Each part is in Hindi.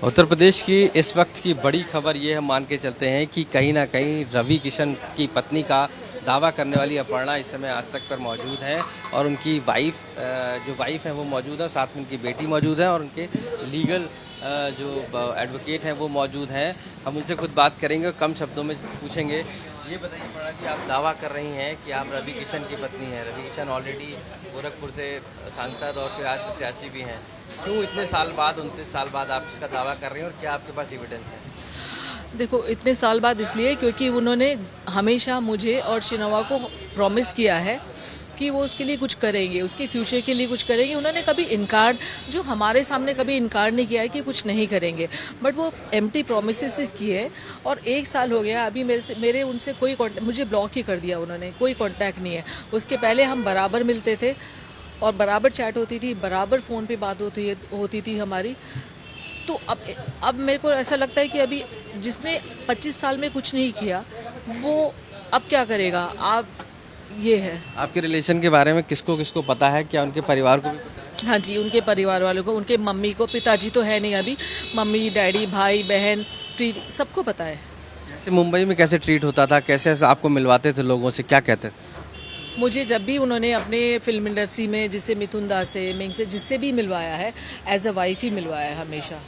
उत्तर प्रदेश की इस वक्त की बड़ी खबर ये हम मान के चलते हैं कि कहीं ना कहीं रवि किशन की पत्नी का दावा करने वाली अपर्णा इस समय आज तक पर मौजूद है और उनकी जो वाइफ है वो मौजूद है, साथ में उनकी बेटी मौजूद है और उनके लीगल जो एडवोकेट हैं वो मौजूद हैं। हम उनसे खुद बात करेंगे और कम शब्दों में पूछेंगे। ये बताइए अपर्णा जी, आप दावा कर रही हैं कि आप रवि किशन की पत्नी हैं। रवि किशन ऑलरेडी गोरखपुर से सांसद और फिर आज प्रत्याशी भी हैं। क्यों इतने साल बाद 29 साल बाद आप इसका दावा कर रही हैं और क्या आपके पास एविडेंस है? देखो, इतने साल बाद इसलिए क्योंकि उन्होंने हमेशा मुझे और शिनोवा को प्रॉमिस किया है कि वो उसके लिए कुछ करेंगे, उसके फ्यूचर के लिए कुछ करेंगे। उन्होंने कभी इनकार, जो हमारे सामने कभी इनकार नहीं किया है कि कुछ नहीं करेंगे, बट वो एम्प्टी प्रोमिसेस किए। और 1 साल हो गया अभी मेरे उनसे कोई मुझे ब्लॉक ही कर दिया उन्होंने, कोई कांटेक्ट नहीं है। उसके पहले हम बराबर मिलते थे और बराबर चैट होती थी, बराबर फ़ोन पे बात होती थी हमारी। तो अब मेरे को ऐसा लगता है कि अभी जिसने 25 साल में कुछ नहीं किया वो अब क्या करेगा। आप ये है। आपके रिलेशन के बारे में किसको किसको पता है? क्या उनके परिवार को भी पता है? हाँ जी, उनके परिवार वालों को, उनके मम्मी को, पिताजी तो है नहीं अभी, मम्मी डैडी भाई बहन प्रीति सबको पता है। कैसे मुंबई में कैसे ट्रीट होता था, कैसे आपको मिलवाते थे लोगों से, क्या कहते थे? मुझे जब भी उन्होंने अपने फिल्म इंडस्ट्री में जिससे मिथुन दास से, मिंग से, जिससे भी मिलवाया है, एज अ वाइफ ही मिलवाया है हमेशा।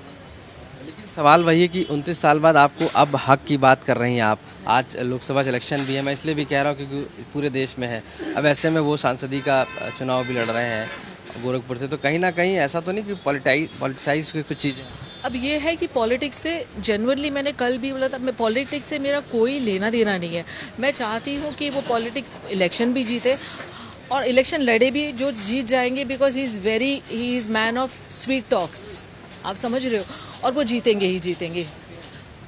लेकिन सवाल वही है कि 29 साल बाद आपको अब हक की बात कर रही हैं आप। आज लोकसभा इलेक्शन भी है, मैं इसलिए भी कह रहा हूँ क्योंकि पूरे देश में है। अब ऐसे में वो सांसदी का चुनाव भी लड़ रहे हैं गोरखपुर से, तो कहीं ना कहीं ऐसा तो नहीं कि पॉलिटिसाइज की कुछ चीज़ें? अब ये है कि पॉलिटिक्स से जनरली, मैंने कल भी बोला था, मैं पॉलिटिक्स से मेरा कोई लेना देना नहीं है। मैं चाहती हूँ कि वो पॉलिटिक्स इलेक्शन भी जीते और इलेक्शन लड़े भी, जो जीत जाएंगे, because he is man of sweet talks, आप समझ रहे हो, और वो जीतेंगे ही जीतेंगे।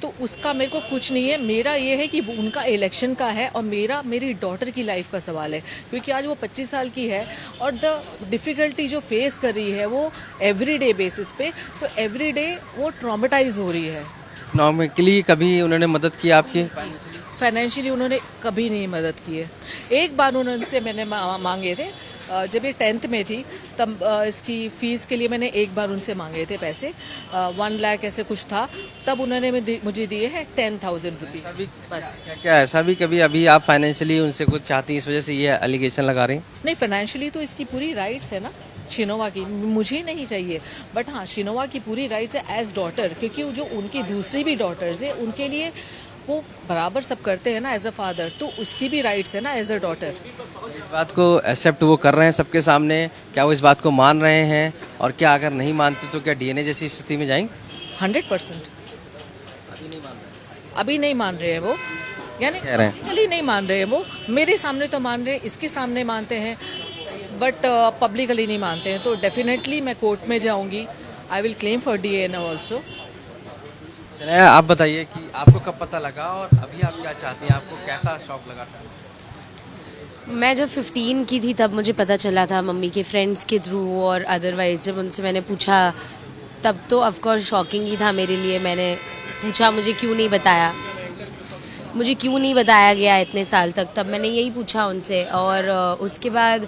तो उसका मेरे को कुछ नहीं है। मेरा ये है कि उनका इलेक्शन का है और मेरी डॉटर की लाइफ का सवाल है, क्योंकि आज वो 25 साल की है और द डिफ़िकल्टी जो फेस कर रही है वो एवरीडे बेसिस पे, तो एवरीडे वो ट्रॉमेटाइज हो रही है। इकोनॉमिकली कभी उन्होंने मदद की आपकी? फाइनेंशियली उन्होंने कभी नहीं मदद की है। एक बार उनसे मैंने मांगे थे, जब ये 10th में थी तब इसकी फ़ीस के लिए मैंने एक बार उनसे मांगे थे पैसे, 1 लाख ऐसे कुछ था, तब उन्होंने मुझे दिए हैं 10,000 रुपीज़ बस। क्या ऐसा भी कभी अभी आप फाइनेंशियली उनसे कुछ चाहती हैं, इस वजह से ये एलिगेशन लगा रही हैं? नहीं, फाइनेंशियली तो इसकी पूरी राइट्स है ना शिनोवा की, मुझे नहीं चाहिए, बट हाँ शिनोवा की पूरी राइट्स है एज डॉटर, क्योंकि जो उनकी दूसरी भी डॉटर्स है उनके लिए वो बराबर सब करते हैं ना एज अ फादर, तो उसकी भी राइट्स है ना एज अ डॉटर। इस बात को एक्सेप्ट वो कर रहे हैं सबके सामने? क्या वो इस बात को मान रहे हैं? और क्या अगर नहीं मानते तो क्या डीएनए जैसी स्थिति में जाएंगे? 100%। अभी नहीं मान रहे हैं वो, यानी कह रहे हैं। पब्लिकली नहीं मान रहे हैं वो। मेरे सामने तो मान रहे हैं, इसके सामने मानते हैं, बट पब्लिकली नहीं मानते हैं। तो डेफिनेटली मैं कोर्ट में जाऊंगी, I will claim for DNA also. चलिए आप बताइए कि आपको कब पता लगा और अभी आप क्या चाहती हैं? आपको कैसा शौक लगा था? मैं जब 15 की थी तब मुझे पता चला था मम्मी के फ्रेंड्स के थ्रू, और अदरवाइज जब उनसे मैंने पूछा तब तो ऑफ कोर्स शॉकिंग ही था मेरे लिए। मैंने पूछा मुझे क्यों नहीं बताया गया इतने साल तक, तब मैंने यही पूछा उनसे। और उसके बाद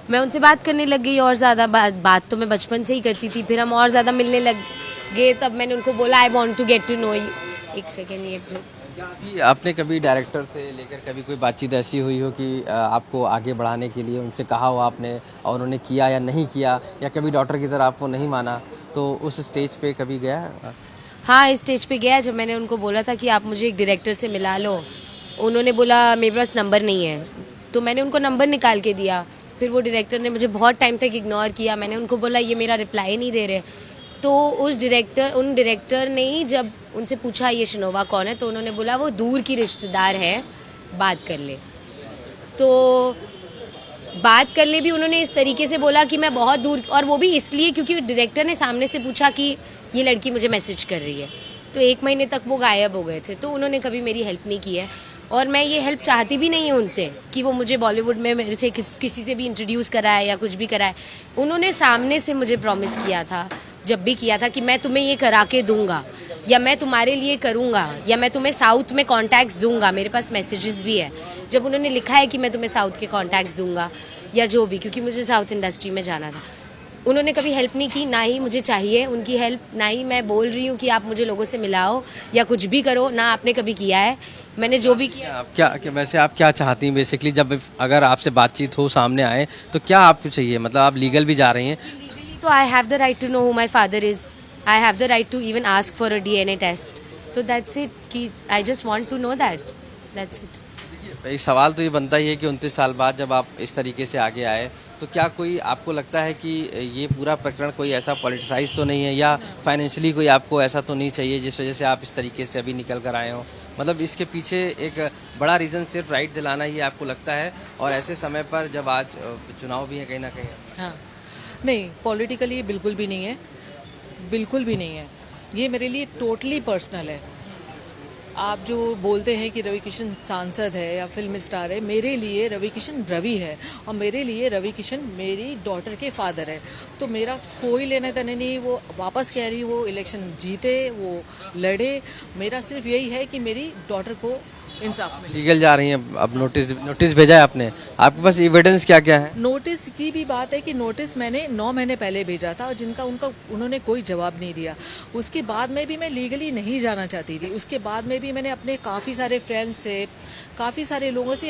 मैं उनसे बात करने लग गई और ज़्यादा बात तो मैं बचपन से ही करती थी, फिर हम और ज़्यादा मिलने लग गए। तब मैंने उनको बोला I want to get to know you. एक सेकेंड, ये अभी आपने कभी डायरेक्टर से लेकर कभी कोई बातचीत ऐसी हुई हो कि आपको आगे बढ़ाने के लिए उनसे कहा हो आपने और उन्होंने किया या नहीं किया, या कभी डॉक्टर की तरह आपको नहीं माना, तो उस स्टेज पे कभी गया? हाँ, इस स्टेज पे गया जब मैंने उनको बोला था कि आप मुझे एक डायरेक्टर से मिला लो। उन्होंने बोला मेरे पास नंबर नहीं है, तो मैंने उनको नंबर निकाल के दिया। फिर वो डायरेक्टर ने मुझे बहुत टाइम तक इग्नोर किया। मैंने उनको बोला ये मेरा रिप्लाई नहीं दे रहे, तो उन डायरेक्टर ने ही जब उनसे पूछा ये शिनोवा कौन है, तो उन्होंने बोला वो दूर की रिश्तेदार है, बात कर ले। तो बात कर ले भी उन्होंने इस तरीके से बोला कि मैं बहुत दूर, और वो भी इसलिए क्योंकि डायरेक्टर ने सामने से पूछा कि ये लड़की मुझे मैसेज कर रही है। तो 1 महीने तक वो गायब हो गए थे, तो उन्होंने कभी मेरी हेल्प नहीं की है और मैं ये हेल्प चाहती भी नहीं हूँ उनसे कि वो मुझे बॉलीवुड में मेरे से किसी से भी इंट्रोड्यूस कराए या कुछ भी कराए। उन्होंने सामने से मुझे प्रॉमिस किया था, जब भी किया था, कि मैं तुम्हें ये करा के दूंगा या मैं तुम्हारे लिए करूँगा या मैं तुम्हें साउथ में कॉन्टैक्ट्स दूंगा। मेरे पास मैसेजेस भी है जब उन्होंने लिखा है कि मैं तुम्हें साउथ के कॉन्टैक्ट्स दूंगा या जो भी, क्योंकि मुझे साउथ इंडस्ट्री में जाना था। उन्होंने कभी हेल्प नहीं की, ना ही मुझे चाहिए उनकी हेल्प, ना ही मैं बोल रही हूँ कि आप मुझे लोगों से मिलाओ या कुछ भी करो, ना आपने कभी किया है। मैंने जो भी किया, आप वैसे आप क्या चाहती हैं बेसिकली, जब अगर आपसे बातचीत हो, सामने आए, तो क्या आपको चाहिए? मतलब आप लीगल भी जा रही हैं। लीगली तो I have the right to know who my father is, I have the right to even ask for a DNA test, तो दैट्स इट, कि I just want to know that, that's it. एक सवाल तो ये बनता ही है कि 29 साल बाद जब आप इस तरीके से आगे आए, तो क्या कोई आपको लगता है कि ये पूरा प्रकरण कोई ऐसा पॉलिटिसाइज तो नहीं है, या फाइनेंशियली कोई आपको ऐसा तो नहीं चाहिए जिस वजह से आप इस तरीके से अभी निकल कर आए हो? मतलब इसके पीछे एक बड़ा रीज़न सिर्फ राइट दिलाना ही आपको लगता है, और ऐसे समय पर जब आज चुनाव भी है कहीं ना कहीं? हाँ, नहीं, पॉलिटिकली बिल्कुल भी नहीं है, बिल्कुल भी नहीं है। ये मेरे लिए टोटली पर्सनल है। आप जो बोलते हैं कि रवि किशन सांसद है या फिल्म स्टार है, मेरे लिए रवि किशन रवि है, और मेरे लिए रवि किशन मेरी डॉटर के फादर है। तो मेरा कोई लेना देना नहीं, वो वापस कह रही, वो इलेक्शन जीते, वो लड़े, मेरा सिर्फ यही है कि मेरी डॉटर को इंसाफ मिले। लीगल जा रही हैं, अब नोटिस भेजा है आपने, आपके पास एविडेंस क्या क्या है? नोटिस की भी बात है कि नोटिस मैंने 9 महीने पहले भेजा था, और जिनका उन्होंने कोई जवाब नहीं दिया। उसके बाद में भी मैं लीगली नहीं जाना चाहती थी। उसके बाद में भी मैंने अपने काफ़ी सारे फ्रेंड्स से, काफ़ी सारे लोगों से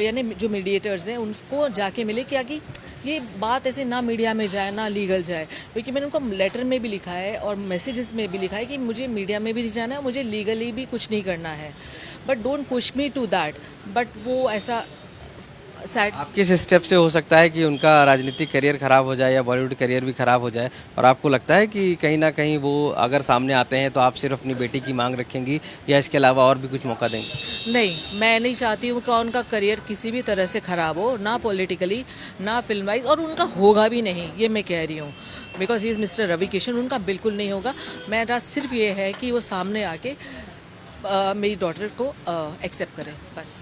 यानी जो मीडिएटर्स हैं उनको जाके मिले, क्या कि ये बात ऐसे ना मीडिया में जाए ना लीगल जाए, क्योंकि मैंने उनको लेटर में भी लिखा है और मैसेजेस में भी लिखा है कि मुझे मीडिया में भी नहीं जाना है, मुझे लीगली भी कुछ नहीं करना है, but don't push me to that. But वो ऐसा सैड। आप किस स्टेप से हो सकता है कि उनका राजनीतिक करियर खराब हो जाए या बॉलीवुड करियर भी खराब हो जाए, और आपको लगता है कि कहीं ना कहीं वो अगर सामने आते हैं तो आप सिर्फ अपनी बेटी की मांग रखेंगी, या इसके अलावा और भी कुछ मौका देंगे? नहीं, मैं नहीं चाहती हूँ कि उनका करियर किसी भी तरह से खराब हो, ना पॉलिटिकली ना फिल्म वाइज, और उनका होगा भी नहीं, ये मैं कह रही हूँ, because he is mister Ravi Kishan, उनका बिल्कुल नहीं होगा। मेरा सिर्फ ये है कि वो सामने आके मेरी डॉटर को एक्सेप्ट करें, बस।